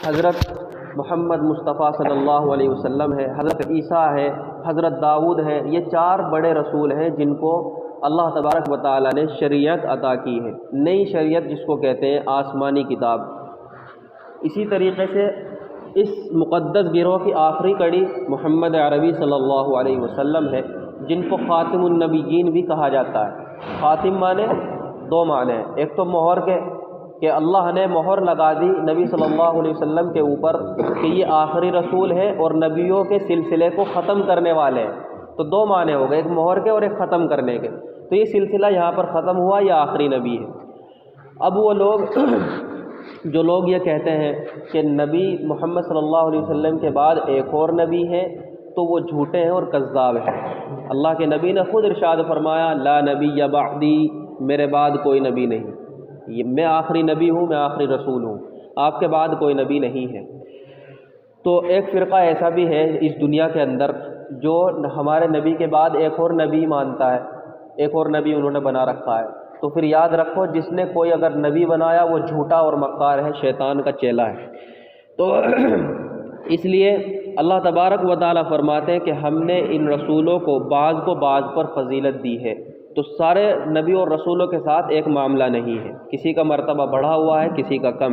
حضرت محمد مصطفیٰ صلی اللہ علیہ وسلم ہے، حضرت عیسیٰ ہے، حضرت داؤد ہے، یہ 4 بڑے رسول ہیں جن کو اللہ تبارک و تعالیٰ نے شریعت عطا کی ہے، نئی شریعت جس کو کہتے ہیں آسمانی کتاب۔ اسی طریقے سے اس مقدس گروہ کی آخری کڑی محمد عربی صلی اللہ علیہ وسلم ہے، جن کو خاتم النبیین بھی کہا جاتا ہے۔ خاتم معنی 2 معنی ہیں، ایک تو مہر کے کہ اللہ نے مہر لگا دی نبی صلی اللہ علیہ وسلم کے اوپر کہ یہ آخری رسول ہے اور نبیوں کے سلسلے کو ختم کرنے والے ہیں، تو 2 معنی ہو گئے، ایک مہر کے اور ایک ختم کرنے کے۔ تو یہ سلسلہ یہاں پر ختم ہوا، یہ آخری نبی ہے۔ اب وہ لوگ جو لوگ یہ کہتے ہیں کہ نبی محمد صلی اللہ علیہ وسلم کے بعد ایک اور نبی ہے، تو وہ جھوٹے ہیں اور کذاب ہیں۔ اللہ کے نبی نے خود ارشاد فرمایا لا نبی بعدی، میرے بعد کوئی نبی نہیں، یہ میں آخری نبی ہوں، میں آخری رسول ہوں، آپ کے بعد کوئی نبی نہیں ہے۔ تو ایک فرقہ ایسا بھی ہے اس دنیا کے اندر جو ہمارے نبی کے بعد ایک اور نبی مانتا ہے، ایک اور نبی انہوں نے بنا رکھا ہے۔ تو پھر یاد رکھو جس نے کوئی اگر نبی بنایا وہ جھوٹا اور مکار ہے، شیطان کا چیلا ہے۔ تو اس لیے اللہ تبارک و تعالیٰ فرماتے ہیں کہ ہم نے ان رسولوں کو بعض پر فضیلت دی ہے۔ تو سارے نبی اور رسولوں کے ساتھ ایک معاملہ نہیں ہے، کسی کا مرتبہ بڑھا ہوا ہے، کسی کا کم ہے۔